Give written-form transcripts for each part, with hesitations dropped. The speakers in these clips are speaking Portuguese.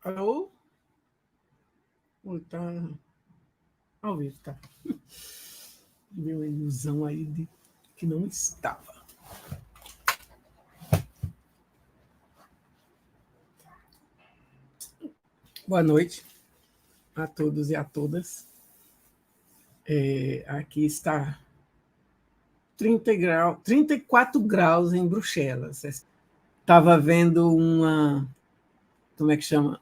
Alô? Tá ao vivo, tá? Deu uma ilusão aí de que não estava. Boa noite a todos e a todas. Aqui está 34 graus em Bruxelas. Estava vendo como é que chama?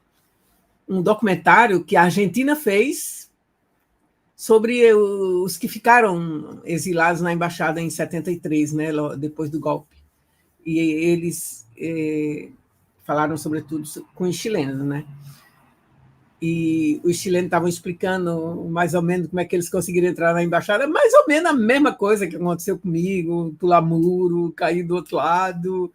Um documentário que a Argentina fez sobre os que ficaram exilados na embaixada em 73, né, depois do golpe. E eles falaram sobretudo com os chilenos, né? E os chilenos estavam explicando mais ou menos como é que eles conseguiram entrar na embaixada, mais ou menos a mesma coisa que aconteceu comigo, pular muro, cair do outro lado.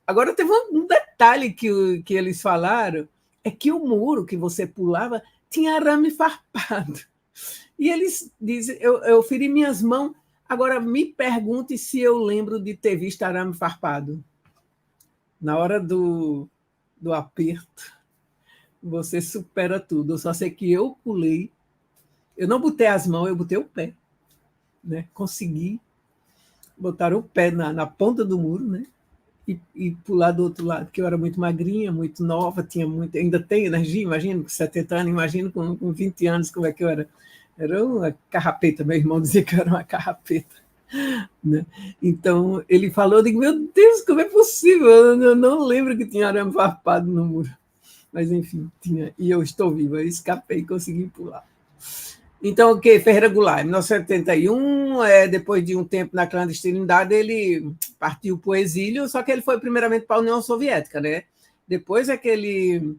Agora, teve um detalhe que eles falaram, é que o muro que você pulava tinha arame farpado. E eles dizem, eu feri minhas mãos, agora me pergunte se eu lembro de ter visto arame farpado. Na hora do aperto, você supera tudo. Eu só sei que eu pulei, eu não botei as mãos, eu botei o pé. Né? Consegui botar o pé na ponta do muro, né? E pular do outro lado, porque eu era muito magrinha, muito nova, ainda tenho energia, imagino, com 70 anos, imagino com 20 anos como é que eu era. Era uma carrapeta, meu irmão dizia que eu era uma carrapeta. Né? Então, ele falou, eu digo, meu Deus, como é possível? Eu não lembro que tinha arame farpado no muro. Mas, enfim, tinha. E eu estou viva, eu escapei e consegui pular. Então, o que? Ferreira Goulart, em 1971, depois de um tempo na clandestinidade, ele partiu para o exílio, só que ele foi primeiramente para a União Soviética, né? Depois é que ele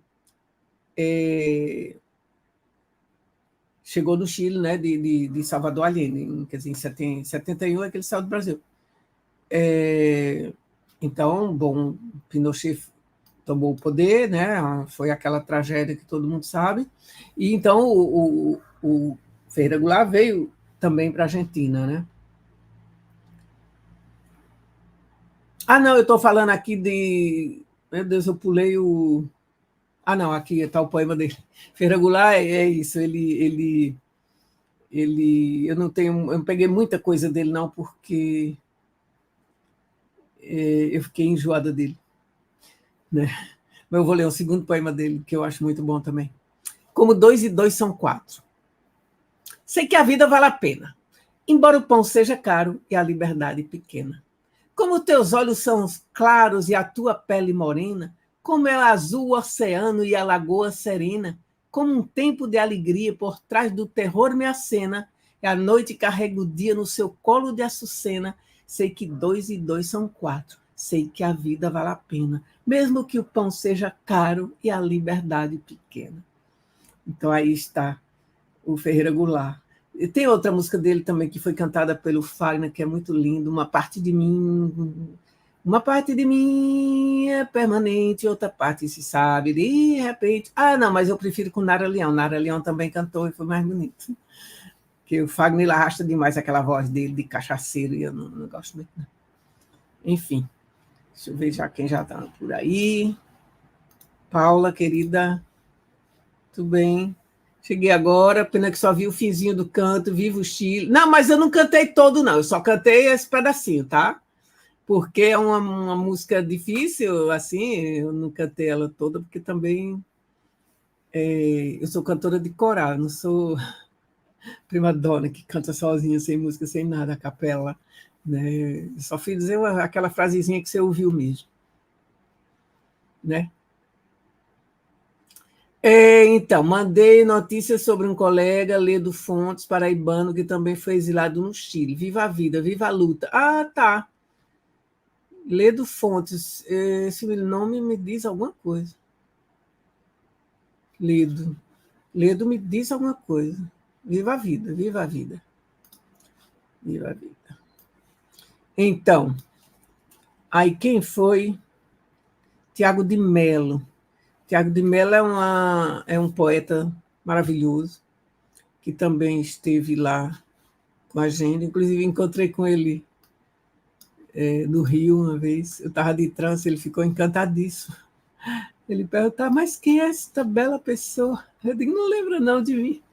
chegou no Chile, né, de Salvador Allende, quer dizer, em 71 é que ele saiu do Brasil. Então, bom, Pinochet tomou o poder, né? Foi aquela tragédia que todo mundo sabe, e então o Ferreira Goulart veio também para a Argentina, né? Ah, não, eu estou falando aqui de... Meu Deus, eu pulei o... Ah, não, aqui está o poema dele. Ferreira Goulart é isso, eu não tenho... Eu não peguei muita coisa dele, não, porque eu fiquei enjoada dele. Né? Mas eu vou ler o segundo poema dele, que eu acho muito bom também. Como 2 e 2 são 4. Sei que a vida vale a pena, embora o pão seja caro e a liberdade pequena. Como teus olhos são claros e a tua pele morena, como é o azul o oceano e a lagoa serena, como um tempo de alegria por trás do terror me acena, e a noite carrega o dia no seu colo de açucena, sei que 2 e 2 são 4, sei que a vida vale a pena, mesmo que o pão seja caro e a liberdade pequena. Então aí está o Ferreira Goulart. E tem outra música dele também que foi cantada pelo Fagner, que é muito lindo, Uma Parte de Mim. Uma parte de mim é permanente, outra parte se sabe de repente. Ah, não, mas eu prefiro com Nara Leão. Nara Leão também cantou e foi mais bonito. Porque o Fagner arrasta demais aquela voz dele de cachaceiro e eu não gosto muito, não. Enfim, deixa eu ver já quem já está por aí. Paula, querida, tudo bem? Cheguei agora, pena que só vi o finzinho do canto, Viva o Chile. Não, mas eu não cantei todo, não, eu só cantei esse pedacinho, tá? Porque é uma música difícil, assim, eu não cantei ela toda, porque também eu sou cantora de coral, eu não sou prima donna que canta sozinha, sem música, sem nada, a capela. Né? Eu só fui dizer aquela frasezinha que você ouviu mesmo. Né? Então, mandei notícias sobre um colega, Ledo Fontes, paraibano, que também foi exilado no Chile. Viva a vida, viva a luta. Ah, tá. Ledo Fontes, esse nome me diz alguma coisa. Ledo. Ledo me diz alguma coisa. Viva a vida, viva a vida. Viva a vida. Então, aí quem foi? Tiago de Mello. Tiago de Mello é um poeta maravilhoso, que também esteve lá com a gente. Inclusive, encontrei com ele no Rio uma vez. Eu estava de trança, ele ficou encantadíssimo. Ele perguntava, mas quem é esta bela pessoa? Eu digo, não lembra não de mim.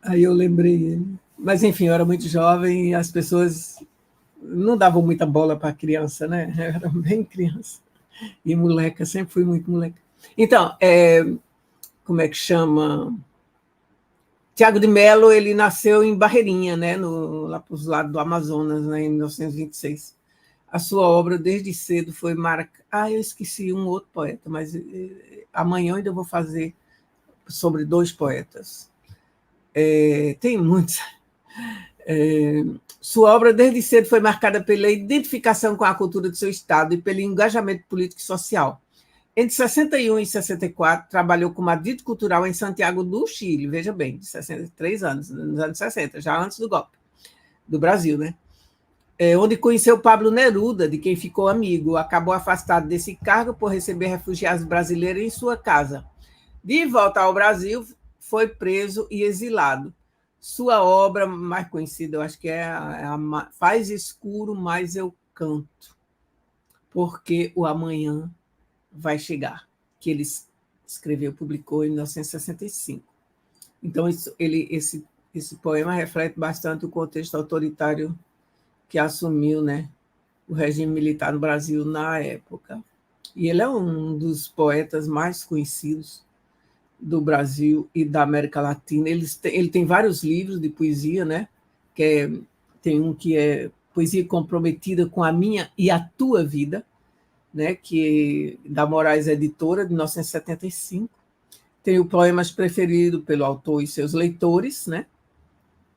Aí eu lembrei ele. Mas, enfim, eu era muito jovem e as pessoas não davam muita bola para criança, né? Eu era bem criança. E moleca, sempre fui muito moleca. Então, como é que chama? Tiago de Mello, ele nasceu em Barreirinha, né? Lá para os lados do Amazonas, né? Em 1926. A sua obra, desde cedo, foi marcada. Ah, eu esqueci um outro poeta, mas amanhã eu ainda vou fazer sobre 2 poetas. Tem muitos. Sua obra, desde cedo, foi marcada pela identificação com a cultura do seu estado e pelo engajamento político e social. Entre 61 e 64, trabalhou como adito cultural em Santiago do Chile, veja bem, de 63 anos, nos anos 60, já antes do golpe do Brasil, né? Onde conheceu Pablo Neruda, de quem ficou amigo. Acabou afastado desse cargo por receber refugiados brasileiros em sua casa. De volta ao Brasil, foi preso e exilado. Sua obra mais conhecida, eu acho que Faz Escuro, Mas Eu Canto, porque o amanhã vai chegar, que ele escreveu, publicou em 1965. Então, esse poema reflete bastante o contexto autoritário que assumiu, né, o regime militar no Brasil na época. E ele é um dos poetas mais conhecidos do Brasil e da América Latina. Ele tem vários livros de poesia, né? Tem um que é Poesia Comprometida com a Minha e a Tua Vida, né? Que da Moraes Editora, de 1975. Tem o Poemas Preferido pelo autor e seus leitores, né?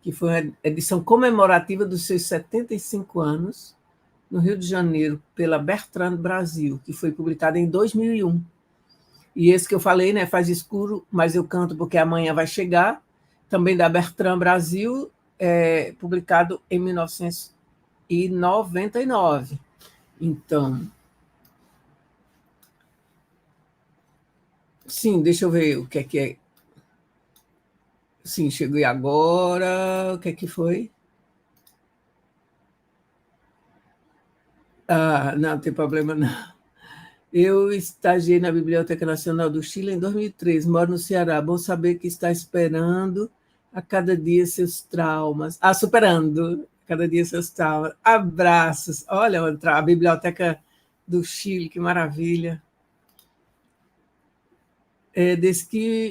Que foi uma edição comemorativa dos seus 75 anos, no Rio de Janeiro, pela Bertrand Brasil, que foi publicada em 2001. E esse que eu falei, né, Faz Escuro, Mas Eu Canto Porque Amanhã Vai Chegar, também da Bertrand Brasil, publicado em 1999. Então, sim, deixa eu ver o que é. Sim, cheguei agora. O que é que foi? Ah, não tem problema não. Eu estagiei na Biblioteca Nacional do Chile em 2003, moro no Ceará. Bom saber que está esperando a cada dia seus traumas. Ah, superando a cada dia seus traumas. Abraços. Olha, a Biblioteca do Chile, que maravilha.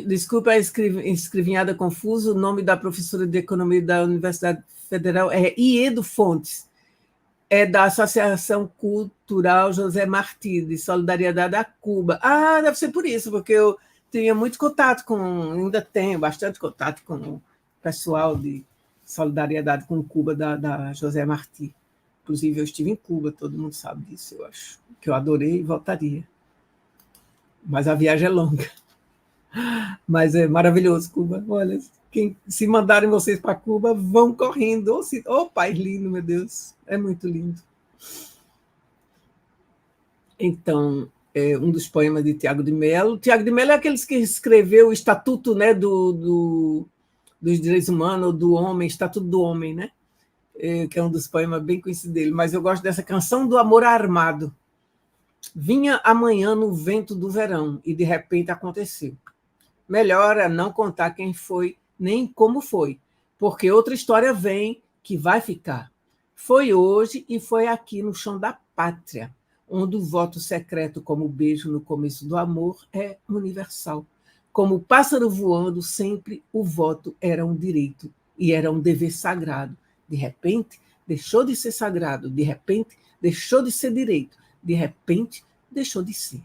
Desculpa a escrevinhada confusa, o nome da professora de Economia da Universidade Federal é Iedo Fontes. É da Associação Cultural José Martí, de Solidariedade a Cuba. Ah, deve ser por isso, porque eu tinha muito contato ainda tenho bastante contato com o pessoal de Solidariedade com Cuba, da José Martí. Inclusive, eu estive em Cuba, todo mundo sabe disso, eu acho, que eu adorei e voltaria. Mas a viagem é longa. Mas é maravilhoso, Cuba. Olha, se mandarem vocês para Cuba, vão correndo. País lindo, meu Deus. É muito lindo. Então, um dos poemas de Tiago de Mello. Tiago de Mello é aquele que escreveu o Estatuto, né, dos Direitos Humanos, do Homem, Estatuto do Homem, né? Que é um dos poemas bem conhecidos dele. Mas eu gosto dessa canção do amor armado. Vinha amanhã no vento do verão, e de repente aconteceu. Melhor é não contar quem foi, nem como foi, porque outra história vem que vai ficar. Foi hoje e foi aqui no chão da pátria, onde o voto secreto, como o beijo no começo do amor, é universal. Como o pássaro voando, sempre o voto era um direito e era um dever sagrado. De repente, deixou de ser sagrado, de repente, deixou de ser direito, de repente, deixou de ser.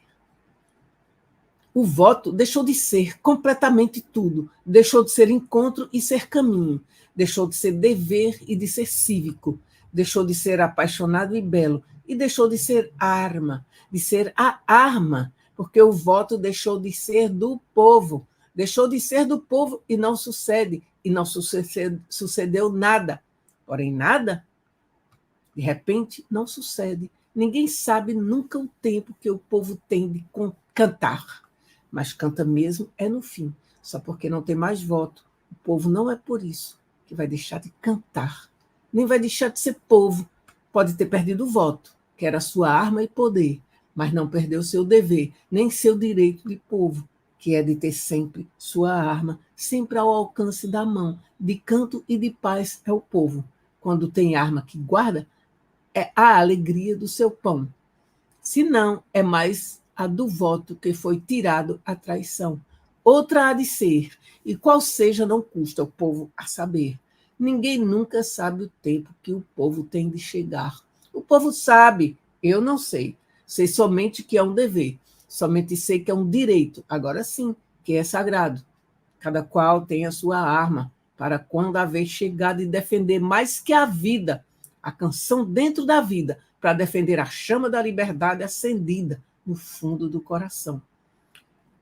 O voto deixou de ser completamente tudo, deixou de ser encontro e ser caminho, deixou de ser dever e de ser cívico, deixou de ser apaixonado e belo, e deixou de ser arma, de ser a arma, porque o voto deixou de ser do povo, e não sucede, e não sucedeu nada. Porém, nada, de repente, não sucede. Ninguém sabe nunca o tempo que o povo tem de cantar. Mas canta mesmo é no fim, só porque não tem mais voto. O povo não é por isso que vai deixar de cantar, nem vai deixar de ser povo. Pode ter perdido o voto, que era sua arma e poder, mas não perdeu seu dever, nem seu direito de povo, que é de ter sempre sua arma, sempre ao alcance da mão, de canto e de paz é o povo. Quando tem arma que guarda, é a alegria do seu pão. Se não, é mais a do voto que foi tirado a traição. Outra há de ser, e qual seja não custa o povo a saber. Ninguém nunca sabe o tempo que o povo tem de chegar. O povo sabe, eu não sei. Sei somente que é um dever, somente sei que é um direito, agora sim, que é sagrado. Cada qual tem a sua arma, para quando a vez chegar de defender mais que a vida, a canção dentro da vida, para defender a chama da liberdade acendida no fundo do coração.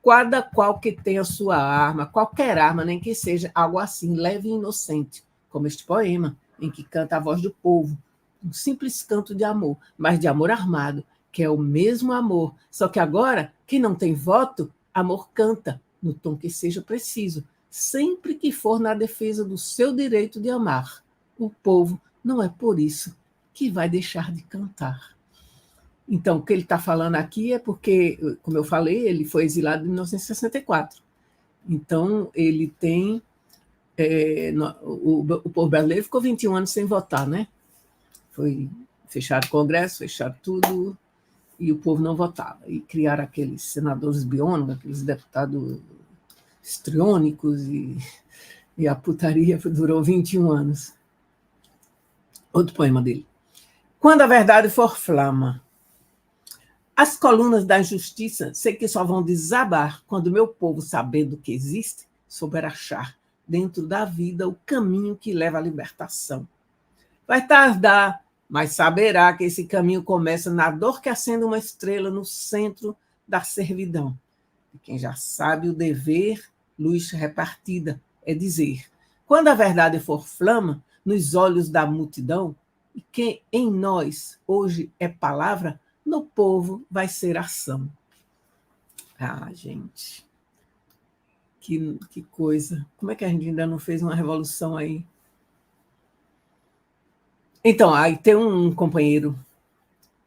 Cada qual que tenha sua arma, qualquer arma, nem que seja algo assim, leve e inocente, como este poema, em que canta a voz do povo, um simples canto de amor, mas de amor armado, que é o mesmo amor, só que agora, quem não tem voto, amor canta, no tom que seja preciso, sempre que for na defesa do seu direito de amar. O povo não é por isso que vai deixar de cantar. Então, o que ele está falando aqui é porque, como eu falei, ele foi exilado em 1964. Então, ele tem... o povo brasileiro ficou 21 anos sem votar, né? Foi fechado o Congresso, fechado tudo, e o povo não votava. E criaram aqueles senadores biônicos, aqueles deputados histriônicos, e a putaria durou 21 anos. Outro poema dele. Quando a verdade for flama, as colunas da injustiça sei que só vão desabar quando meu povo, sabendo que existe, souber achar dentro da vida o caminho que leva à libertação. Vai tardar, mas saberá que esse caminho começa na dor que acende uma estrela no centro da servidão. E quem já sabe o dever, luz repartida, é dizer, quando a verdade for flama nos olhos da multidão, e quem em nós hoje é palavra, no povo vai ser ação. Ah, gente, que coisa. Como é que a gente ainda não fez uma revolução aí? Então, aí tem um companheiro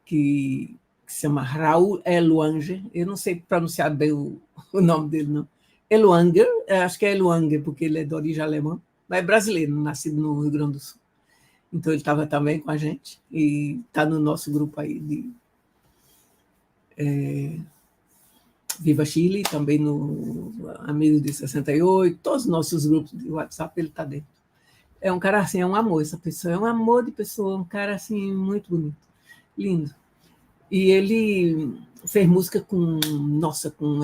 que se chama Raul Eluanger, eu não sei pronunciar bem o nome dele, não. Eluanger, acho que é Eluanger, porque ele é de origem alemã, mas é brasileiro, nascido no Rio Grande do Sul. Então, ele estava também com a gente e está no nosso grupo aí de Viva Chile, também no Amigos de 68, todos os nossos grupos de WhatsApp, ele está dentro. É um cara assim, é um amor, essa pessoa, é um amor de pessoa, um cara assim, muito bonito, lindo. E ele fez música com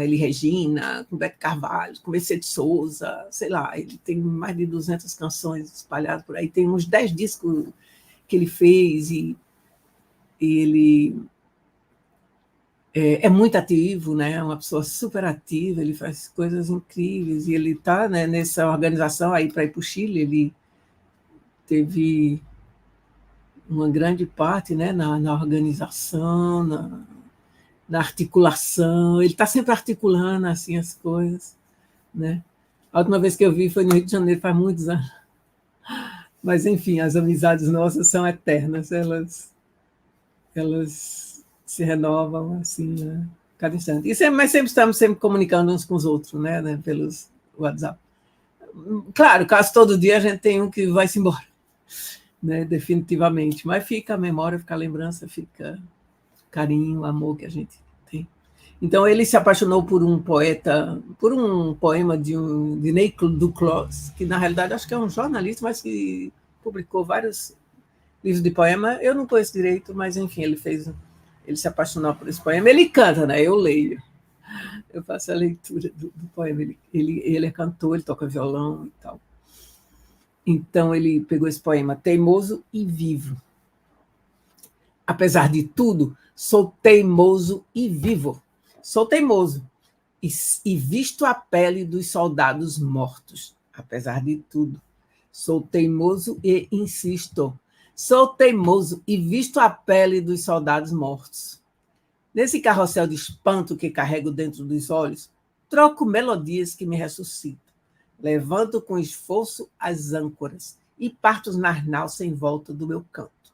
Elie Regina, com Beto Carvalho, com Mercedes Souza, sei lá, ele tem mais de 200 canções espalhadas por aí, tem uns 10 discos que ele fez, e ele é muito ativo, né? É uma pessoa super ativa, ele faz coisas incríveis, e ele está, né, nessa organização aí para ir para o Chile, ele teve uma grande parte, né, na organização, na articulação, ele está sempre articulando assim as coisas, né? A última vez que eu vi foi no Rio de Janeiro, faz muitos anos. Mas, enfim, as amizades nossas são eternas, elas se renovam assim, né? Cada instante. Mas sempre estamos sempre comunicando uns com os outros, né? Pelos WhatsApp. Claro, caso todo dia a gente tem um que vai-se embora, né? Definitivamente. Mas fica a memória, fica a lembrança, fica carinho, amor que a gente tem. Então, ele se apaixonou por um poeta, por um poema de Ney Duclos, que, na realidade, acho que é um jornalista, mas que publicou vários livros de poema. Eu não conheço direito, mas, enfim, ele se apaixonou por esse poema. Ele canta, né? Eu leio. Eu faço a leitura do poema. Ele é cantor, ele toca violão e tal. Então, ele pegou esse poema, teimoso e vivo. Apesar de tudo, sou teimoso e vivo. Sou teimoso e visto a pele dos soldados mortos. Apesar de tudo, sou teimoso e insisto. Sou teimoso e visto a pele dos soldados mortos. Nesse carrossel de espanto que carrego dentro dos olhos, troco melodias que me ressuscitam. Levanto com esforço as âncoras e parto os narnal sem volta do meu canto.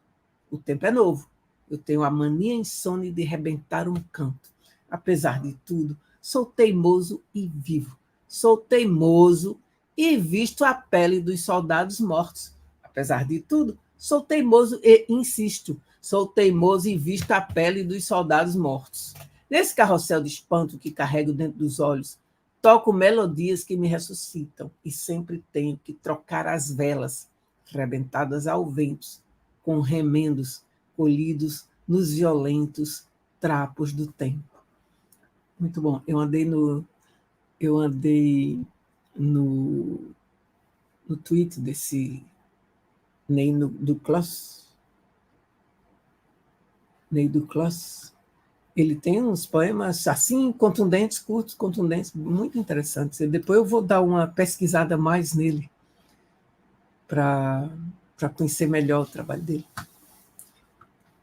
O tempo é novo. Eu tenho a mania insone de rebentar um canto. Apesar de tudo, sou teimoso e vivo. Sou teimoso e visto a pele dos soldados mortos. Apesar de tudo, sou teimoso e insisto. Sou teimoso e visto a pele dos soldados mortos. Nesse carrossel de espanto que carrego dentro dos olhos, toco melodias que me ressuscitam e sempre tenho que trocar as velas, rebentadas ao vento, com remendos colhidos nos violentos trapos do tempo. Muito bom. Eu andei no tweet desse Ney Duclos. Ney Duclos. Ele tem uns poemas assim, contundentes, curtos, contundentes, muito interessantes. E depois eu vou dar uma pesquisada mais nele para conhecer melhor o trabalho dele.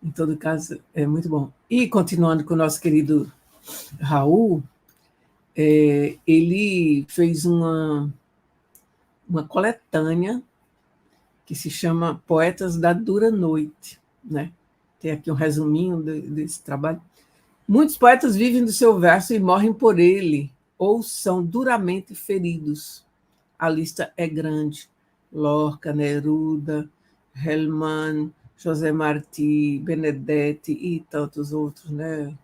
Em todo caso, é muito bom. E continuando com o nosso querido Raul, ele fez uma coletânea que se chama Poetas da Dura Noite, né? Tem aqui um resuminho desse trabalho. Muitos poetas vivem do seu verso e morrem por ele, ou são duramente feridos. A lista é grande. Lorca, Neruda, Hellman, José Martí, Benedetti e tantos outros, né?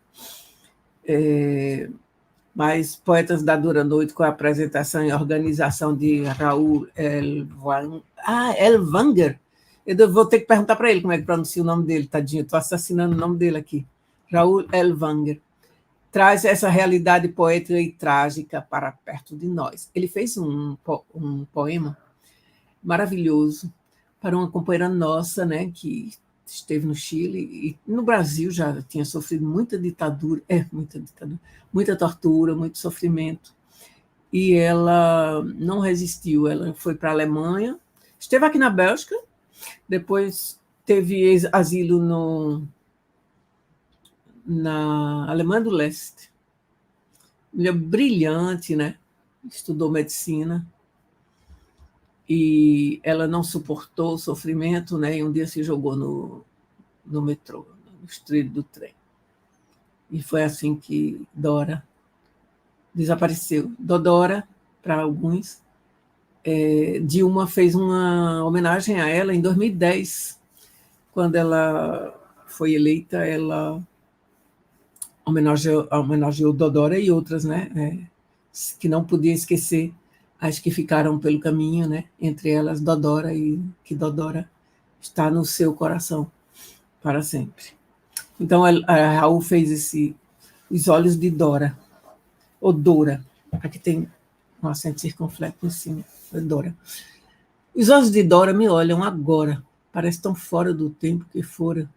Mas Poetas da Dura Noite, com a apresentação e organização de Raul Elvanger. Eu vou ter que perguntar para ele como é que pronuncia o nome dele, tadinho. Estou assassinando o nome dele aqui. Raul Elvanger. Traz essa realidade poética e trágica para perto de nós. Ele fez um poema maravilhoso para uma companheira nossa, né, que esteve no Chile e no Brasil já tinha sofrido muita ditadura, muita tortura, muito sofrimento. E ela não resistiu, ela foi para a Alemanha, esteve aqui na Bélgica, depois teve asilo na Alemanha do Leste. Mulher brilhante, né? Estudou medicina. E ela não suportou o sofrimento, né? E um dia se jogou no metrô, no trilho do trem. E foi assim que Dora desapareceu. Dodora, para alguns. Dilma fez uma homenagem a ela em 2010, quando ela foi eleita, ela homenageou Dodora e outras, né? Que não podia esquecer as que ficaram pelo caminho, né? Entre elas Dodora, e que Dodora está no seu coração para sempre. Então, a Raul fez Os Olhos de Dora, ou Dora, aqui tem um acento circunflexo em cima, é Dora. Os olhos de Dora me olham agora, parece tão fora do tempo que fora.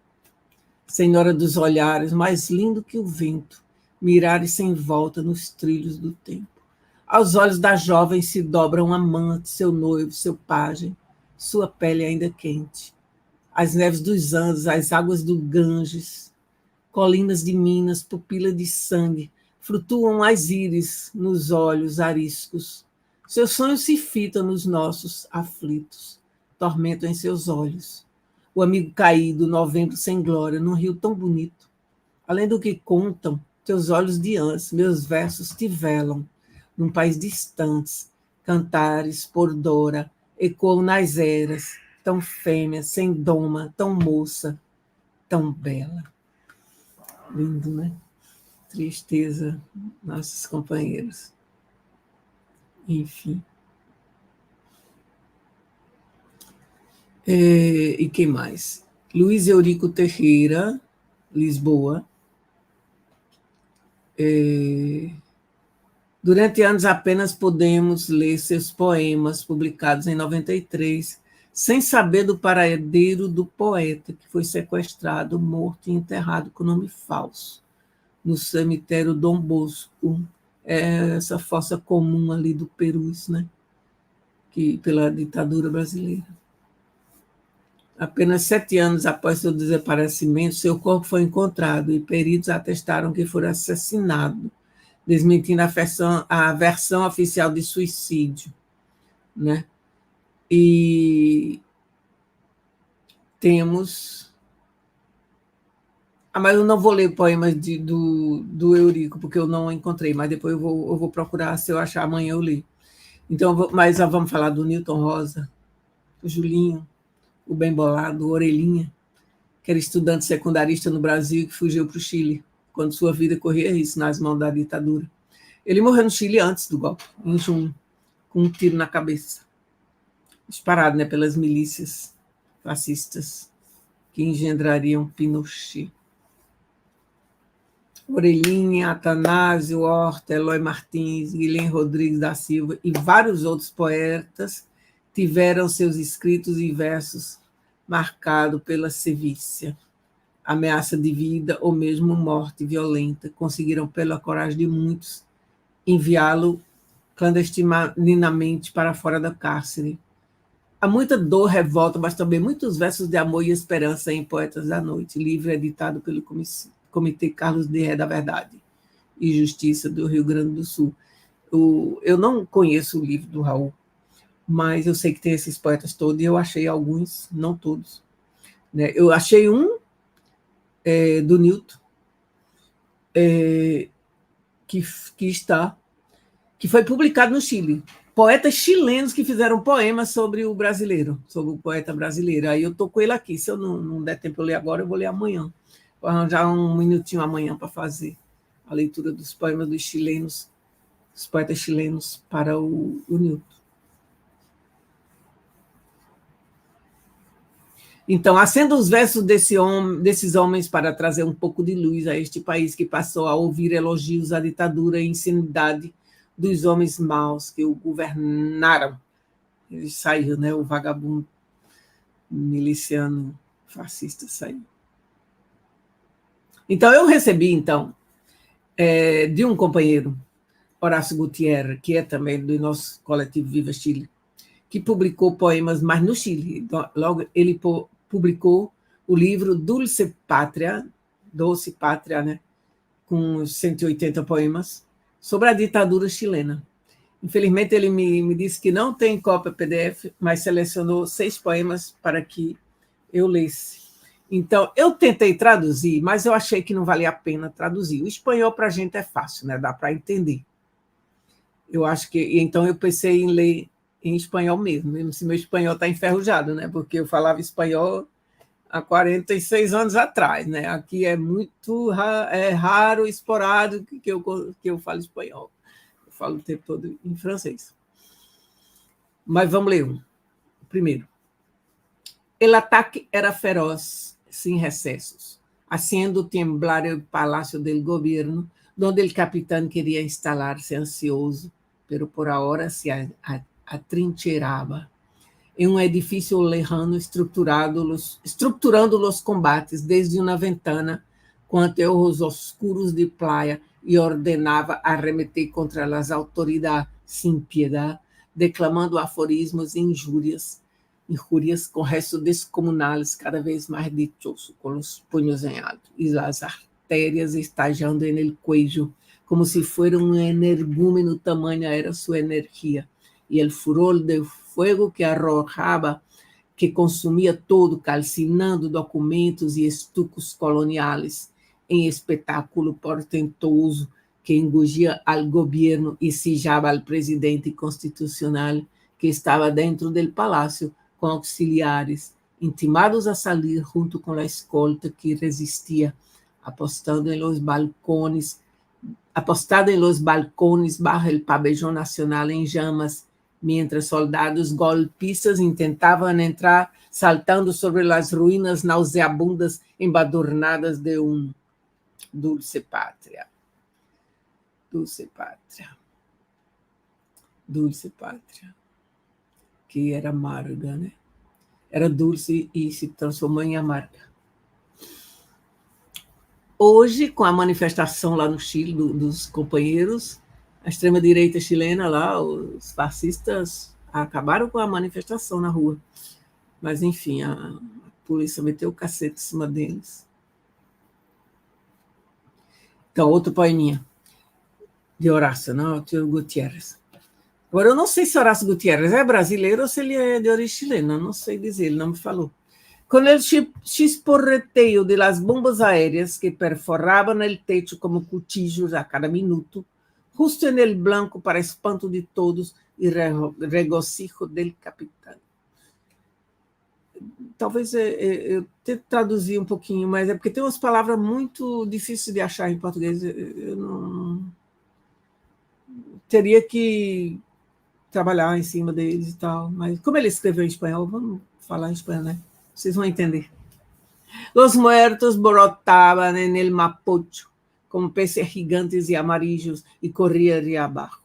Senhora dos olhares, mais lindo que o vento, mirares sem volta nos trilhos do tempo. Aos olhos da jovem se dobra um amante, seu noivo, seu pajem, sua pele ainda quente. As neves dos Andes, as águas do Ganges, colinas de minas, pupila de sangue, flutuam as íris nos olhos ariscos. Seus sonhos se fitam nos nossos aflitos, tormentam em seus olhos. O amigo caído, novembro sem glória, num rio tão bonito. Além do que contam, teus olhos de ânsia, meus versos te velam. Num país distante, cantares por Dora, ecoam nas eras, tão fêmea, sem doma, tão moça, tão bela. Lindo, né? Tristeza, nossos companheiros. Enfim. E quem mais? Luiz Eurico Teixeira, Lisboa. Durante anos apenas podemos ler seus poemas, publicados em 93, sem saber do paradeiro do poeta, que foi sequestrado, morto e enterrado com nome falso, no cemitério Dom Bosco, essa fossa comum ali do Perus, né? Que, pela ditadura brasileira. Apenas 7 anos após seu desaparecimento, seu corpo foi encontrado e peritos atestaram que foi assassinado, desmentindo a versão oficial de suicídio, né? E temos... mas eu não vou ler poemas do Eurico, porque eu não encontrei, mas depois eu vou procurar, se eu achar amanhã eu leio. Então, mas vamos falar do Newton Rosa, o Julinho, o bem bolado, o Orelhinha, que era estudante secundarista no Brasil e que fugiu para o Chile, quando sua vida corria risco nas mãos da ditadura. Ele morreu no Chile antes do golpe, em junho, com um tiro na cabeça, disparado, né, pelas milícias fascistas que engendrariam Pinochet. Orelhinha, Atanásio Horta, Eloy Martins, Guilherme Rodrigues da Silva e vários outros poetas tiveram seus escritos e versos marcados pela sevícia, ameaça de vida ou mesmo morte violenta. Conseguiram, pela coragem de muitos, enviá-lo clandestinamente para fora da cárcere. Há muita dor, revolta, mas também muitos versos de amor e esperança em Poetas da Noite, livro editado pelo Comitê Carlos de Ré da Verdade e Justiça do Rio Grande do Sul. Eu não conheço o livro do Raul, mas eu sei que tem esses poetas todos, e eu achei alguns, não todos. Né? Eu achei um do Newton, que foi publicado no Chile. Poetas chilenos que fizeram poemas sobre o brasileiro, sobre o poeta brasileiro. Aí eu estou com ele aqui. Se eu não der tempo de eu ler agora, eu vou ler amanhã. Vou arranjar um minutinho amanhã para fazer a leitura dos poemas dos chilenos, dos poetas chilenos, para o Newton. Então, acendo os versos desses homens para trazer um pouco de luz a este país que passou a ouvir elogios à ditadura e insanidade dos homens maus que o governaram. Ele saiu, né? O vagabundo miliciano fascista saiu. Então, eu recebi, de um companheiro, Horácio Gutierrez, que é também do nosso coletivo Viva Chile, que publicou poemas, mas no Chile. Logo, ele publicou o livro Doce Pátria, né, com 180 poemas, sobre a ditadura chilena. Infelizmente, ele me disse que não tem cópia PDF, mas selecionou 6 poemas para que eu lesse. Então, eu tentei traduzir, mas eu achei que não valia a pena traduzir. O espanhol para a gente é fácil, né? Dá para entender. Eu acho que... Então, eu pensei em ler em espanhol mesmo se meu espanhol está enferrujado, né? Porque eu falava espanhol há 46 anos atrás, né? Aqui é muito raro, esporádico que eu falo espanhol. Eu falo o tempo todo em francês. Mas vamos ler um. Primeiro. El ataque era feroz, sin recesos, haciendo temblar el palacio del gobierno, donde el capitán quería instalarse ansioso, pero por ahora se atrincheraba em um edifício lejano, estruturando os combates desde uma ventana com anteojos oscuros de playa e ordenava arremeter contra as autoridades sem piedade, declamando aforismos e injúrias com restos descomunais cada vez mais dichosos, com os punhos em alto e as arterias estallando en el cuello, como si fuera un energúmeno, tamaña era su energía, y el furor de fuego que arrojaba, que consumia todo, calcinando documentos e estucos coloniais, em espetáculo portentoso que engugia al governo e sijava al presidente constitucional que estava dentro del palácio com auxiliares, intimados a salir junto com a escolta que resistia, apostado em los balcones bajo el pabellón nacional em llamas, mientras soldados golpistas tentavam entrar saltando sobre as ruínas nauseabundas embadurnadas de dulce pátria. Dulce pátria. Dulce pátria. Que era amarga, né? Era dulce e se transformou em amarga. Hoje, com a manifestação lá no Chile dos companheiros, a extrema-direita chilena lá, os fascistas acabaram com a manifestação na rua. Mas, enfim, a polícia meteu o cacete em cima deles. Então, outro poeminha de Horácio, não? Arturo Gutiérrez. Agora, eu não sei se Horácio Gutiérrez é brasileiro ou se ele é de origem chilena, não sei dizer, ele não me falou. Con el chisporreteo de las bombas aéreas que perforaban el techo como cuchillos a cada minuto, justo en el blanco para espanto de todos e regocijo del capitão. Talvez eu tente traduzir um pouquinho, mas é porque tem umas palavras muito difíceis de achar em português. Eu não teria que trabalhar em cima deles e tal. Mas como ele escreveu em espanhol, vamos falar em espanhol, né? Vocês vão entender. Los muertos brotaban en el Mapocho como peces gigantes y amarillos y corrían de abajo,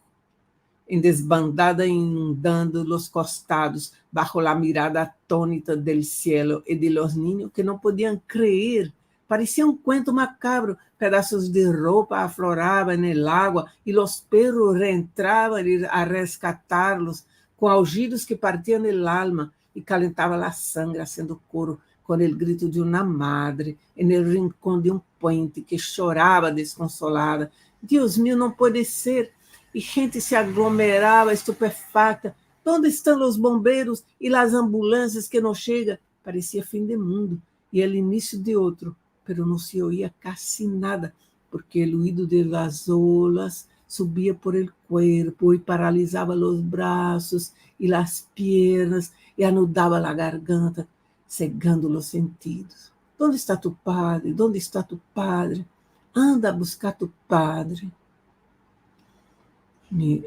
en desbandada inundando los costados bajo la mirada atónita del cielo y de los niños que no podían creer. Parecía un cuento macabro. Pedazos de ropa afloraban en el agua y los perros reentraban a rescatarlos con aullidos que partían el alma e calentava a sangre, haciendo coro com o grito de uma madre en el rincón de um puente que chorava desconsolada. Deus meu, não pode ser! E gente se aglomerava estupefacta. Onde estão os bombeiros e as ambulâncias que não chegam? Parecia fim de mundo e o início de outro, pero não se oía casi nada, porque o ruído de las olas subia por el cuerpo e paralisava os braços e as piernas e anudava a garganta, cegando os sentidos. Onde está tu padre? Onde está tu padre? Anda a buscar tu padre.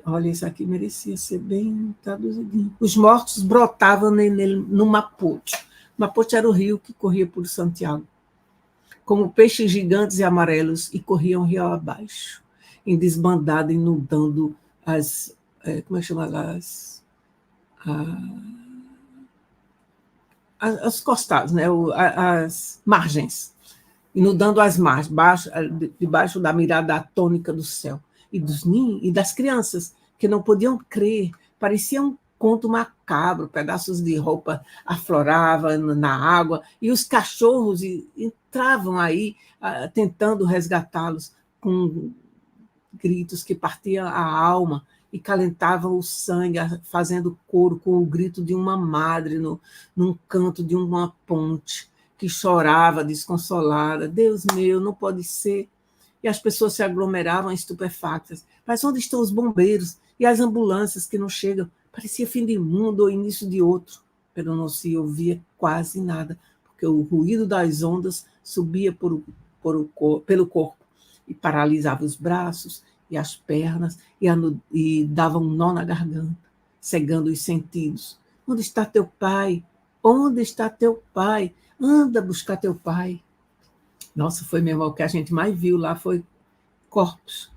Olha, isso aqui merecia ser bem traduzidinho. Os mortos brotavam no Mapocho. Mapocho era o rio que corria por Santiago, como peixes gigantes e amarelos, e corriam rio abaixo, em desbandada, inundando as... como é que chama? Os costados, né? As margens, inundando as margens, debaixo da mirada atônica do céu, e dos ninhos, e das crianças, que não podiam crer. Parecia um conto macabro, pedaços de roupa afloravam na água, e os cachorros entravam aí, tentando resgatá-los, com gritos que partiam a alma, e calentavam o sangue, fazendo coro com o grito de uma madre num canto de uma ponte, que chorava desconsolada. Deus meu, não pode ser. E as pessoas se aglomeravam estupefactas. Mas onde estão os bombeiros e as ambulâncias que não chegam? Parecia fim de mundo ou início de outro, mas não se ouvia quase nada, porque o ruído das ondas subia pelo corpo e paralisava os braços e as pernas, e dava um nó na garganta, cegando os sentidos. Onde está teu pai? Onde está teu pai? Anda buscar teu pai. Nossa, foi mesmo o que a gente mais viu lá, foi corpos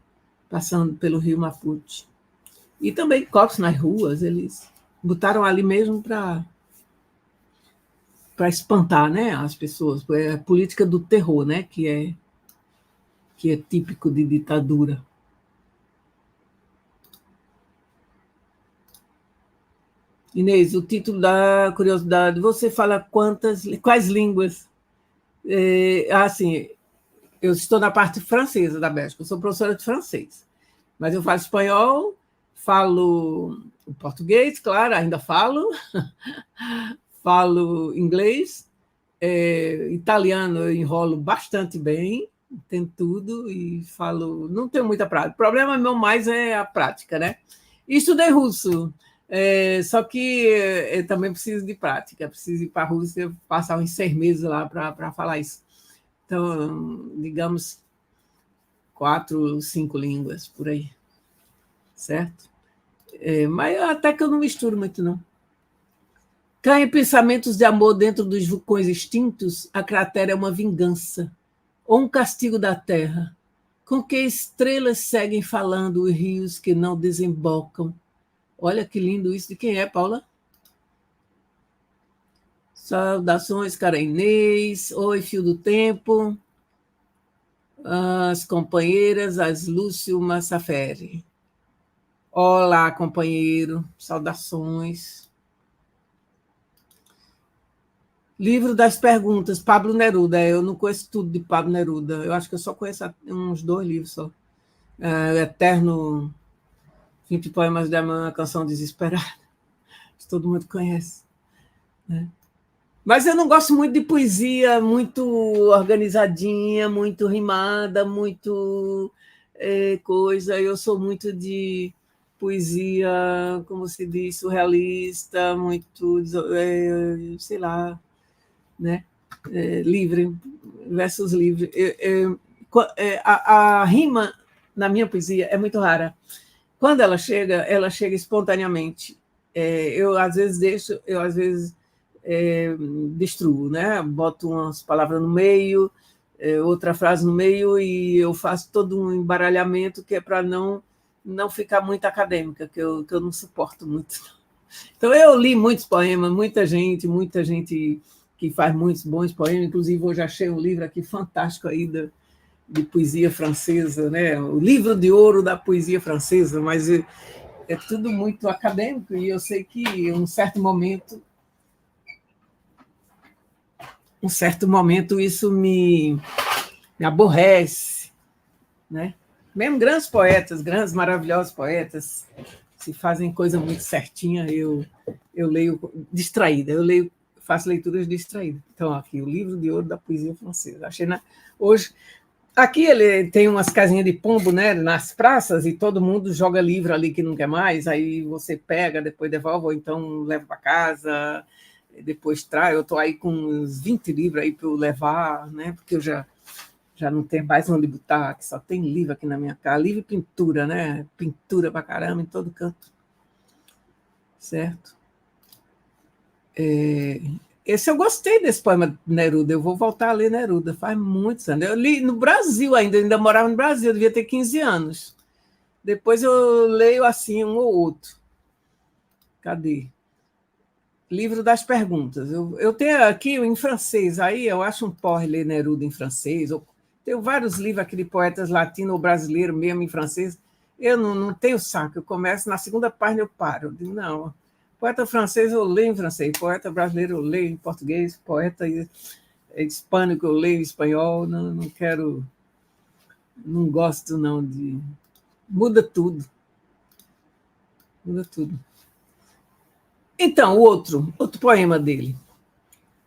passando pelo rio Mapuche. E também corpos nas ruas, eles botaram ali mesmo para espantar, né, as pessoas. É a política do terror, né, que é típico de ditadura. Inês, o título da curiosidade, você fala quais línguas? Assim, Eu estou na parte francesa da Bélgica, eu sou professora de francês, mas eu falo espanhol, falo português, claro, ainda falo, falo inglês, italiano eu enrolo bastante bem, entendo tudo e falo, não tenho muita prática. O problema meu mais é a prática, né? E estudei russo, só que eu também preciso de prática, preciso ir para a Rússia, passar uns 6 meses lá para falar isso. Então, digamos, 4, 5 línguas por aí, certo? Mas até que eu não misturo muito, não. Caem pensamentos de amor dentro dos vulcões extintos, a cratera é uma vingança, ou um castigo da terra. Com que estrelas seguem falando os rios que não desembocam? Olha que lindo isso. De quem é, Paula? Saudações, cara Inês. Oi, Fio do Tempo. As companheiras, as Lúcio Massaferi. Olá, companheiro. Saudações. Livro das Perguntas, Pablo Neruda. Eu não conheço tudo de Pablo Neruda. Eu acho que eu só conheço uns 2 livros só. Eterno 20 Poemas de uma Canção Desesperada. Todo mundo conhece. Né? Mas eu não gosto muito de poesia muito organizadinha, muito rimada, muito coisa. Eu sou muito de poesia, como se diz, surrealista, muito, sei lá, né? Livre, versos livres. A rima na minha poesia é muito rara. Quando ela chega espontaneamente. Eu às vezes destruo, né? Boto umas palavras no meio, outra frase no meio, e eu faço todo um embaralhamento que é para não ficar muito acadêmica, que eu não suporto muito. Então, eu li muitos poemas, muita gente que faz muitos bons poemas, inclusive hoje achei um livro aqui fantástico aí de poesia francesa, né? O livro de ouro da poesia francesa, mas é tudo muito acadêmico, e eu sei que em um certo momento isso me aborrece, né? Mesmo grandes poetas, grandes, maravilhosos poetas, se fazem coisa muito certinha, eu leio distraída, faço leituras distraídas. Então, aqui, o livro de ouro da poesia francesa. Achei hoje. Aqui ele tem umas casinhas de pombo, né, nas praças, e todo mundo joga livro ali que não quer mais, aí você pega, depois devolve, ou então leva para casa, depois traz. Eu estou aí com uns 20 livros aí para eu levar, né, porque eu já não tenho mais onde botar, que só tem livro aqui na minha casa, livro e pintura, né, pintura para caramba em todo canto, certo? Esse eu gostei desse poema de Neruda, eu vou voltar a ler Neruda, faz muitos anos. Eu li no Brasil ainda morava no Brasil, eu devia ter 15 anos. Depois eu leio assim um ou outro. Cadê? Livro das Perguntas. Eu tenho aqui em francês, aí eu acho um porre ler Neruda em francês. Tenho vários livros aqui de poetas latinos ou brasileiros mesmo em francês. Eu não tenho saco, eu começo na segunda página eu paro. Eu digo, não, poeta francês eu leio em francês, poeta brasileiro eu leio em português, poeta hispânico eu leio em espanhol, não quero, não gosto não de... Muda tudo. Então, outro poema dele.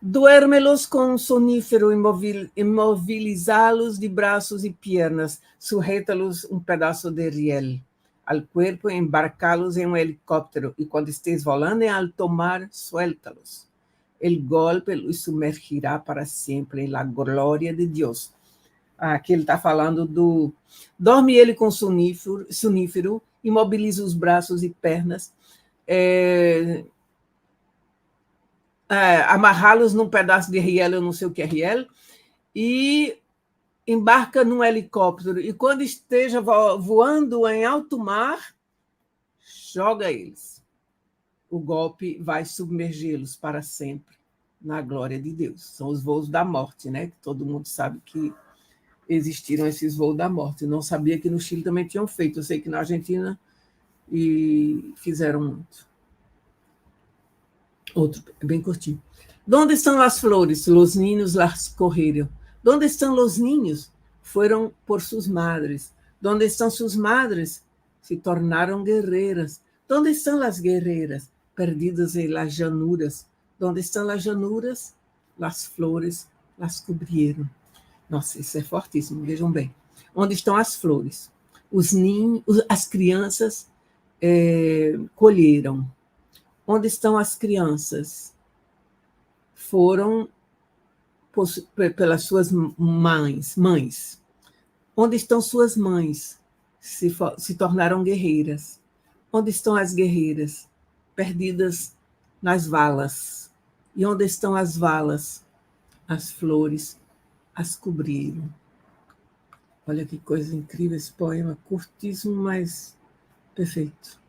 Duérmelos com um sonífero, imovilizá-los de braços e piernas, sujétalos um pedaço de riel al cuerpo, embarcá-los em um helicóptero, e quando estés volando em alto mar, suéltalos. El golpe los sumergirá para sempre em la glória de Deus. Aqui ele está falando do... Dorme ele com sonífero, imobiliza os braços e pernas, amarrá-los num pedaço de riel, eu não sei o que é riel, e embarca num helicóptero, e quando esteja voando em alto mar, joga eles. O golpe vai submergê-los para sempre na glória de Deus. São os voos da morte, né? Todo mundo sabe que existiram esses voos da morte. Eu não sabia que no Chile também tinham feito. Eu sei que na Argentina e fizeram muito. Outro, bem curtinho. ¿Dónde están las flores? Los niños las cogieron. ¿Dónde están los niños? fueron por sus madres. ¿Dónde están sus madres? Se tornaram guerreiras. ¿Dónde están las guerreiras? Perdidas en las llanuras. ¿Dónde están las llanuras? Las flores las cobrieron. Nossa, isso é fortíssimo, vejam bem. Onde estão as flores? Os ninhos, as crianças colheram. Onde estão as crianças? Foram pelas suas mães. Onde estão suas mães? Se tornaram guerreiras. Onde estão as guerreiras? Perdidas nas valas. E onde estão as valas? As flores as cobriram. Olha que coisa incrível esse poema, curtíssimo, mas perfeito.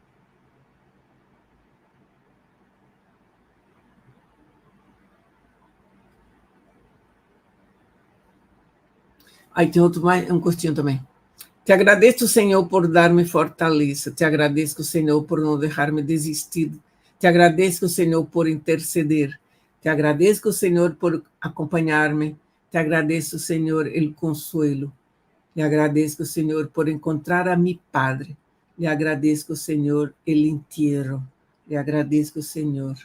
Aí tem outro, um curtinho também. Te agradeço, Senhor, por dar-me fortaleza. Te agradeço, Senhor, por não deixar-me desistir. Te agradeço, Senhor, por interceder. Te agradeço, Senhor, por acompanhar-me. Te agradeço, Senhor, el consuelo. Le agradeço, Senhor, por encontrar a mi Padre. Le agradeço, Senhor, el entierro. Le agradeço, Senhor.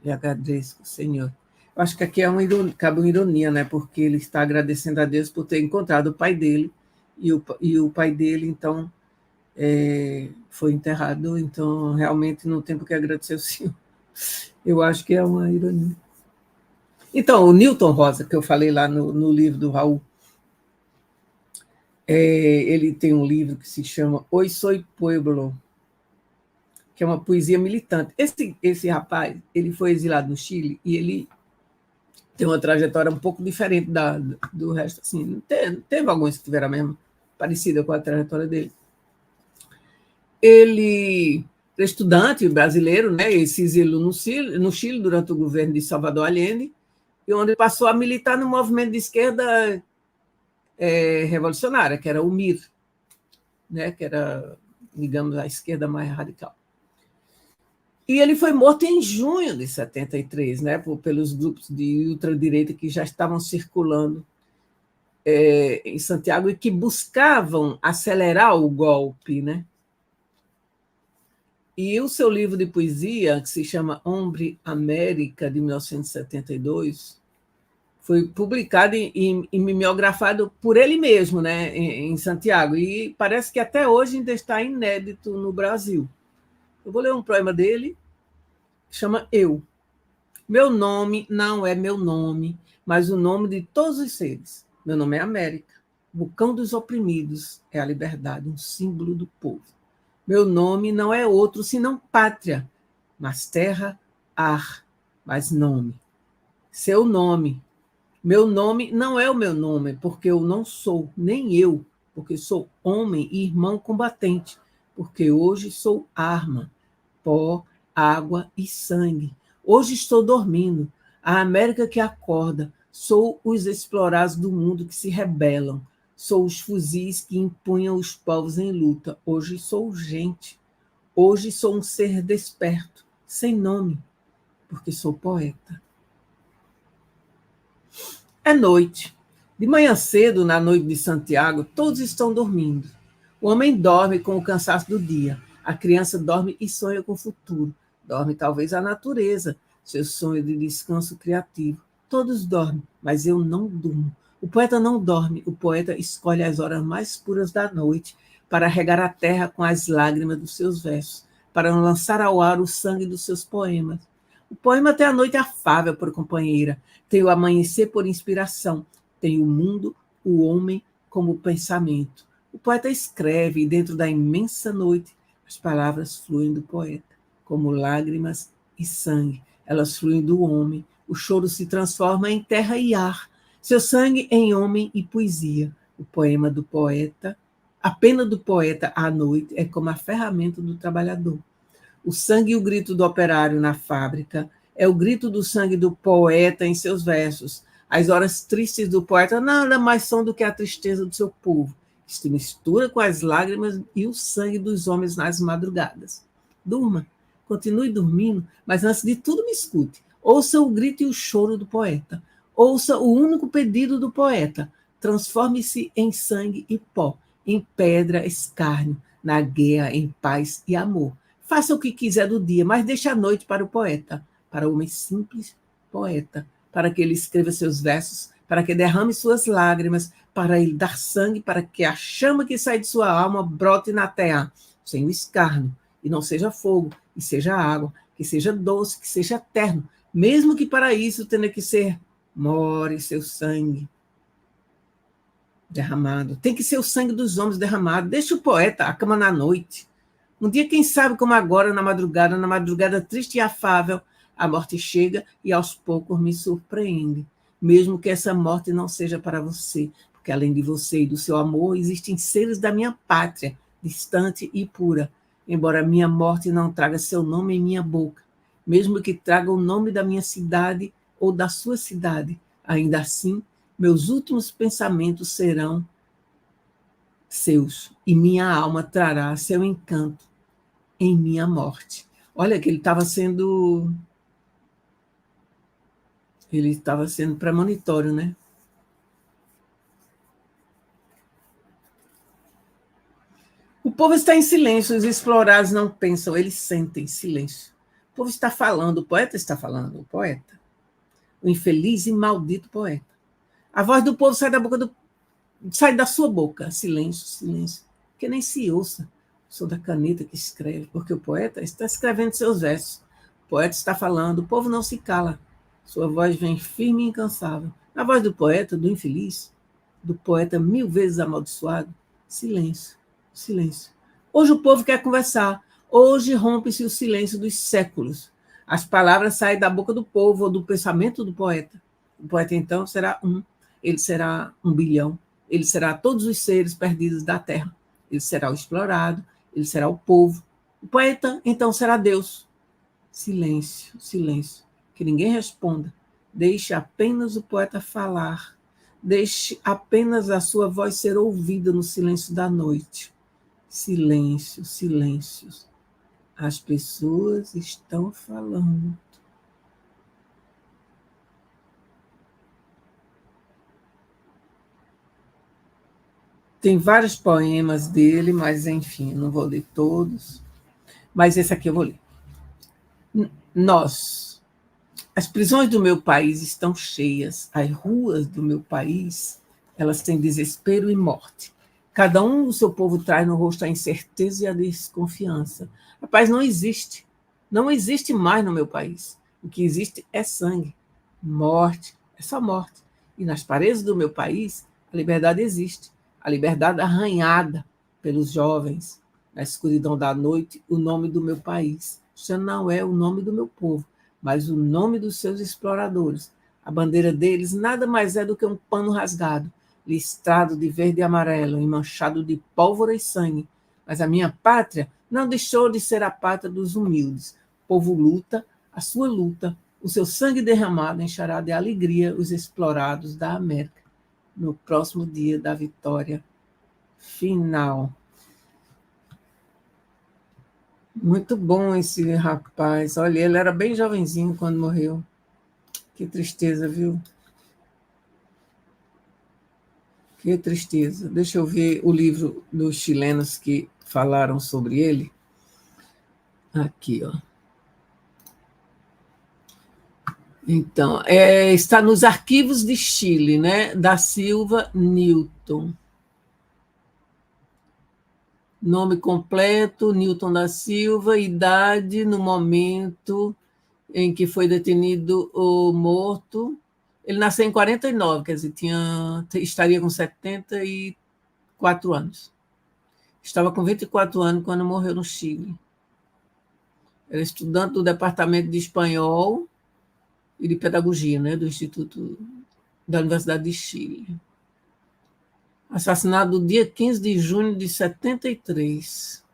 Le agradeço, Senhor. Eu acho que aqui cabe uma ironia, né? Porque ele está agradecendo a Deus por ter encontrado o pai dele, e o pai dele, então, foi enterrado, então, realmente, não tem por que agradecer ao Senhor. Eu acho que é uma ironia. Então, o Newton Rosa, que eu falei lá no livro do Raul, ele tem um livro que se chama Hoy Soy Pueblo, que é uma poesia militante. Esse rapaz, ele foi exilado no Chile e ele tem uma trajetória um pouco diferente do resto. Assim, teve alguns que tiveram a mesma, parecida com a trajetória dele. Ele é estudante brasileiro, né, e se exilou no Chile durante o governo de Salvador Allende, e onde passou a militar no movimento de esquerda revolucionária, que era o MIR, né, que era, digamos, a esquerda mais radical. E ele foi morto em junho de 73, né, pelos grupos de ultradireita que já estavam circulando em Santiago e que buscavam acelerar o golpe, né? E o seu livro de poesia, que se chama Hombre América, de 1972, foi publicado e mimeografado por ele mesmo, né, em Santiago, e parece que até hoje ainda está inédito no Brasil. Eu vou ler um poema dele, que chama Eu. Meu nome não é meu nome, mas o nome de todos os seres. Meu nome é América, vulcão dos oprimidos, é a liberdade, um símbolo do povo. Meu nome não é outro senão pátria, mas terra, ar, mas nome. Seu nome. Meu nome não é o meu nome, porque eu não sou, nem eu, porque sou homem e irmão combatente, porque hoje sou arma, pó, água e sangue. Hoje estou dormindo, a América que acorda, sou os explorados do mundo que se rebelam, sou os fuzis que empunham os povos em luta. Hoje sou gente. Hoje sou um ser desperto, sem nome, porque sou poeta. É noite. De manhã cedo, na noite de Santiago, todos estão dormindo. O homem dorme com o cansaço do dia. A criança dorme e sonha com o futuro. Dorme talvez a natureza, seu sonho de descanso criativo. Todos dormem, mas eu não durmo. O poeta não dorme, o poeta escolhe as horas mais puras da noite para regar a terra com as lágrimas dos seus versos, para lançar ao ar o sangue dos seus poemas. O poema tem a noite afável por companheira, tem o amanhecer por inspiração, tem o mundo, o homem como pensamento. O poeta escreve e dentro da imensa noite as palavras fluem do poeta, como lágrimas e sangue. Elas fluem do homem, o choro se transforma em terra e ar, seu sangue em homem e poesia. O poema do poeta, a pena do poeta à noite é como a ferramenta do trabalhador. O sangue e o grito do operário na fábrica é o grito do sangue do poeta em seus versos. As horas tristes do poeta nada mais são do que a tristeza do seu povo, que se mistura com as lágrimas e o sangue dos homens nas madrugadas. Durma, continue dormindo, mas antes de tudo me escute. Ouça o grito e o choro do poeta. Ouça o único pedido do poeta. transforme-se em sangue e pó, em pedra, escárnio, na guerra, em paz e amor. Faça o que quiser do dia, mas deixe a noite para o poeta, para o homem simples, poeta, para que ele escreva seus versos, para que derrame suas lágrimas, para ele dar sangue, para que a chama que sai de sua alma brote na terra, sem o escárnio, e não seja fogo, e seja água, que seja doce, que seja eterno, mesmo que para isso tenha que ser more seu sangue derramado. Tem que ser o sangue dos homens derramado. Deixa o poeta a cama na noite. Um dia, quem sabe, como agora, na madrugada triste e afável, a morte chega e aos poucos me surpreende. Mesmo que essa morte não seja para você, porque além de você e do seu amor, existem seres da minha pátria, distante e pura, embora minha morte não traga seu nome em minha boca, mesmo que traga o nome da minha cidade ou da sua cidade, ainda assim, meus últimos pensamentos serão seus, e minha alma trará seu encanto em minha morte. Olha que ele estava sendo premonitório, né? O povo está em silêncio, os explorados não pensam, eles sentem silêncio. O povo está falando, o poeta está falando, o poeta. O infeliz e maldito poeta. A voz do povo sai da sua boca. Silêncio, silêncio. Que nem se ouça. Sou da caneta que escreve, porque o poeta está escrevendo seus versos. O poeta está falando, o povo não se cala. Sua voz vem firme e incansável. A voz do poeta, do infeliz, do poeta 1000 vezes amaldiçoado. Silêncio, silêncio. Hoje o povo quer conversar. Hoje rompe-se o silêncio dos séculos. As palavras saem da boca do povo ou do pensamento do poeta. O poeta, então, será um. Ele será 1 bilhão. Ele será todos os seres perdidos da terra. Ele será o explorado. Ele será o povo. O poeta, então, será Deus. Silêncio, silêncio. Que ninguém responda. Deixe apenas o poeta falar. Deixe apenas a sua voz ser ouvida no silêncio da noite. Silêncio, silêncio. As pessoas estão falando. Tem vários poemas dele, mas, enfim, não vou ler todos. Mas esse aqui eu vou ler. Nós, as prisões do meu país estão cheias, as ruas do meu país, elas têm desespero e morte. Cada um do seu povo traz no rosto a incerteza e a desconfiança. A paz não existe. Não existe mais no meu país. O que existe é sangue. Morte, é só morte. E nas paredes do meu país, a liberdade existe. A liberdade arranhada pelos jovens. Na escuridão da noite, o nome do meu país. Já não é o nome do meu povo, mas o nome dos seus exploradores. A bandeira deles nada mais é do que um pano rasgado, listrado de verde e amarelo e manchado de pólvora e sangue. Mas a minha pátria não deixou de ser a pátria dos humildes. O povo luta, a sua luta, o seu sangue derramado encherá de alegria os explorados da América no próximo dia da vitória final. Muito bom esse rapaz. Olha, ele era bem jovenzinho quando morreu. Que tristeza, viu? Que tristeza. Deixa eu ver o livro dos chilenos que falaram sobre ele. Aqui, ó. Então, está nos arquivos de Chile, né? Da Silva Newton. Nome completo, Newton da Silva, idade no momento em que foi detenido ou morto. Ele nasceu em 49, quer dizer, estaria com 74 anos. Estava com 24 anos quando morreu no Chile. Era estudante do Departamento de Espanhol e de Pedagogia, né, do Instituto da Universidade de Chile. Assassinado no dia 15 de junho de 73.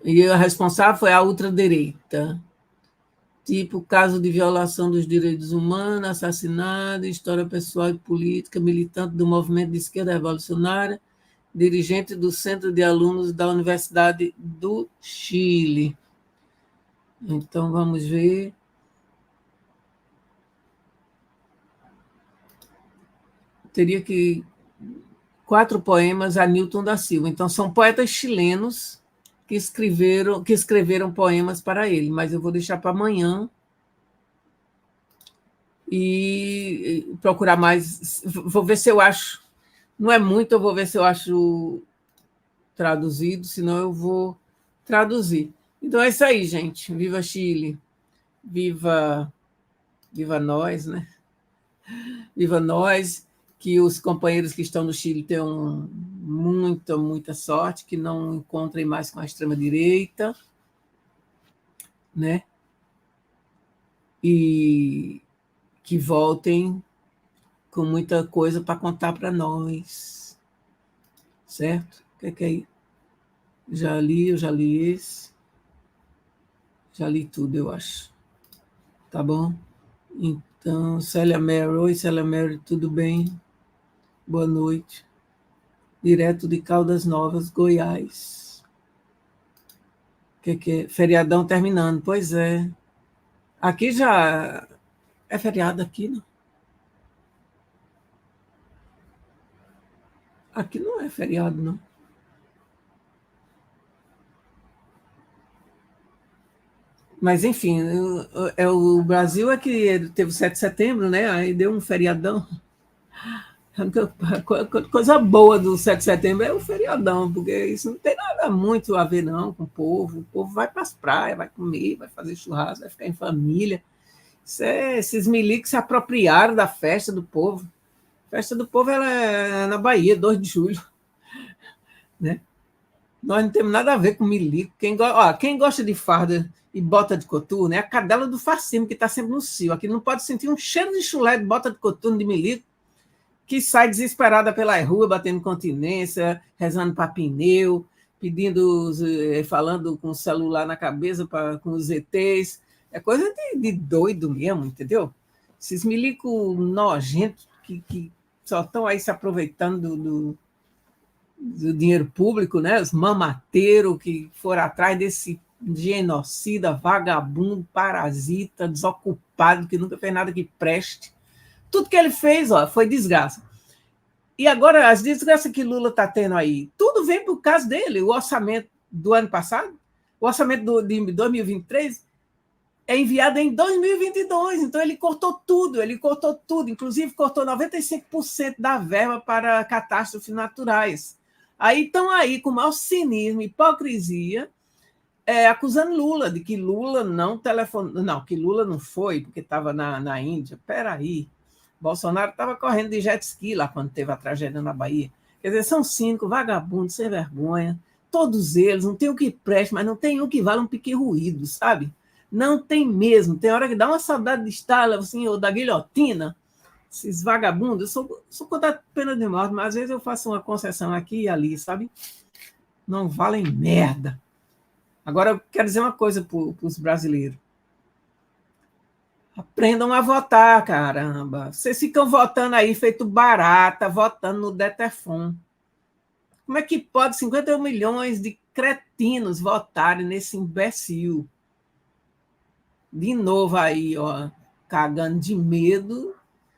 E a responsável foi a ultradireita. Tipo, caso de violação dos direitos humanos, assassinado, história pessoal e política, militante do movimento de esquerda revolucionária, dirigente do Centro de Alunos da Universidade do Chile. Então, vamos ver. Teria que 4 poemas a Newton da Silva. Então, são poetas chilenos que escreveram poemas para ele, mas eu vou deixar para amanhã e procurar mais. Vou ver se eu acho. Não é muito, eu vou ver se eu acho traduzido, senão eu vou traduzir. Então é isso aí, gente. Viva Chile! Viva, viva nós, né? Viva nós! Que os companheiros que estão no Chile tenham muita, muita sorte, que não encontrem mais com a extrema-direita, né? E que voltem com muita coisa para contar para nós, certo? O que é aí? Eu já li esse, já li tudo, eu acho. Tá bom? Então, Célia Mary, oi Célia Mary, tudo bem? Boa noite. Direto de Caldas Novas, Goiás. Que é? Feriadão terminando, pois é. Aqui já é feriado aqui, não? Aqui não é feriado, não. Mas, enfim, o Brasil é que teve o 7 de setembro, né? Aí deu um feriadão. A coisa boa do 7 de setembro é o feriadão, porque isso não tem nada muito a ver, não, com o povo. O povo vai para as praias, vai comer, vai fazer churrasco, vai ficar em família. Esses milicos se apropriaram da festa do povo. A festa do povo ela é na Bahia, 2 de julho. Né? Nós não temos nada a ver com milico. Quem gosta de farda e bota de coturno é a cadela do fascismo, que está sempre no cio. Aqui não pode sentir um cheiro de chulé de bota de coturno de milico, que sai desesperada pela rua, batendo continência, rezando para pneu, pedindo, falando com o celular na cabeça com os ETs. É coisa de doido mesmo, entendeu? Esses milicos nojentos que só estão aí se aproveitando do dinheiro público, né? Os mamateiros que foram atrás desse genocida, vagabundo, parasita, desocupado, que nunca fez nada que preste. Tudo que ele fez foi desgraça. E agora, as desgraças que Lula está tendo aí, tudo vem por causa dele. O orçamento do ano passado, o orçamento de 2023 é enviado em 2022. Então, ele cortou tudo, inclusive cortou 95% da verba para catástrofes naturais. Aí estão aí com maior cinismo, hipocrisia, acusando Lula de que Lula não telefonou. Não, que Lula não foi, porque estava na Índia. Peraí. Bolsonaro estava correndo de jet ski lá quando teve a tragédia na Bahia. Quer dizer, são 5 vagabundos sem vergonha, todos eles, não tem o que preste, mas não tem um que vale um pique ruído, sabe? Não tem mesmo. Tem hora que dá uma saudade de Stalin, assim, ou da guilhotina. Esses vagabundos, eu sou contra a pena de morte, mas às vezes eu faço uma concessão aqui e ali, sabe? Não valem merda. Agora, eu quero dizer uma coisa para os brasileiros. Aprendam a votar, caramba. Vocês ficam votando aí, feito barata, votando no Detefon. Como é que pode 51 milhões de cretinos votarem nesse imbecil? De novo aí, cagando de medo,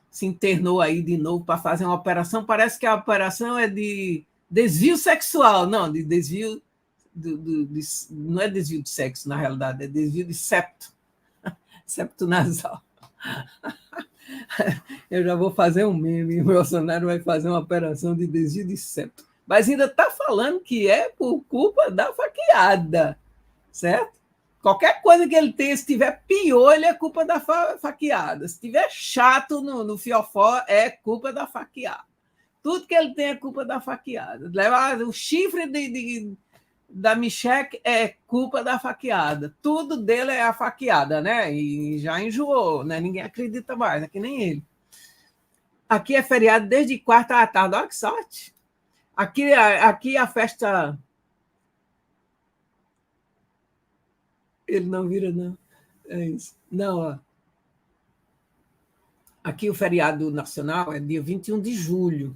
se internou aí de novo para fazer uma operação. Parece que a operação é de desvio sexual. Não, de desvio... não é desvio de sexo, na realidade, é desvio de septo nasal. Eu já vou fazer um meme, o Bolsonaro vai fazer uma operação de desvio de septo. Mas ainda está falando que é por culpa da faqueada, certo? Qualquer coisa que ele tenha, se tiver piolho, é culpa da faqueada. Se tiver chato no fiofó, é culpa da faqueada. Tudo que ele tem é culpa da faqueada. Levar o chifre da Michelle é culpa da faqueada. Tudo dele é a faqueada, né? E já enjoou, né? Ninguém acredita mais, é que nem ele. Aqui é feriado desde quarta à tarde. Olha que sorte. Aqui a festa... Ele não vira, não. É isso. Não, ó. Aqui o feriado nacional é dia 21 de julho.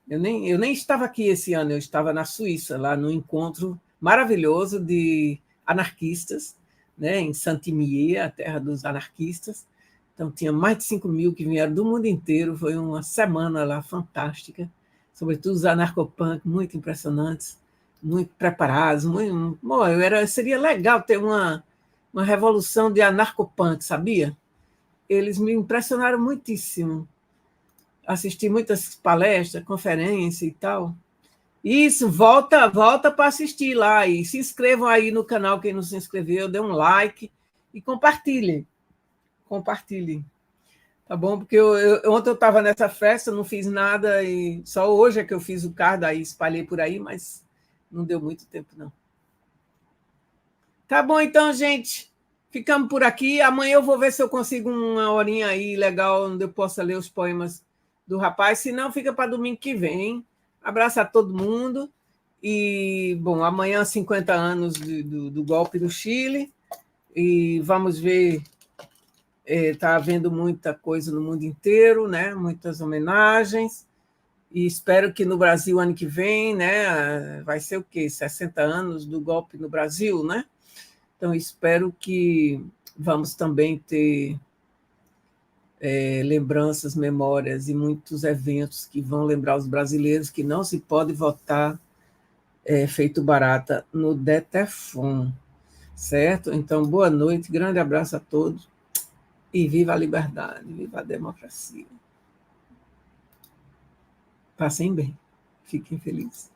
Eu nem estava aqui esse ano, eu estava na Suíça, lá no encontro maravilhoso de anarquistas, né, em Saint-Imier, a terra dos anarquistas. Então, tinha mais de 5.000 que vieram do mundo inteiro. Foi uma semana lá fantástica, sobretudo os anarcopunk, muito impressionantes, muito preparados. Muito, bom, seria legal ter uma revolução de anarcopunk, sabia? Eles me impressionaram muitíssimo. Assisti muitas palestras, conferências e tal. Isso, volta para assistir lá e se inscrevam aí no canal, quem não se inscreveu, dê um like e compartilhem. Compartilhem. Tá bom? Porque ontem eu estava nessa festa, não fiz nada e só hoje é que eu fiz o card, aí espalhei por aí, mas não deu muito tempo, não. Tá bom, então, gente. Ficamos por aqui. Amanhã eu vou ver se eu consigo uma horinha aí legal onde eu possa ler os poemas do rapaz. Se não, fica para domingo que vem. Abraço a todo mundo. E, bom, amanhã 50 anos do golpe do Chile. E vamos ver. Está havendo muita coisa no mundo inteiro, né? Muitas homenagens. E espero que no Brasil, ano que vem, né? Vai ser o quê? 60 anos do golpe no Brasil, né? Então, espero que vamos também ter lembranças, memórias e muitos eventos que vão lembrar os brasileiros que não se pode votar feito barata no Detefon, certo? Então, boa noite, grande abraço a todos e viva a liberdade, viva a democracia. Passem bem, fiquem felizes.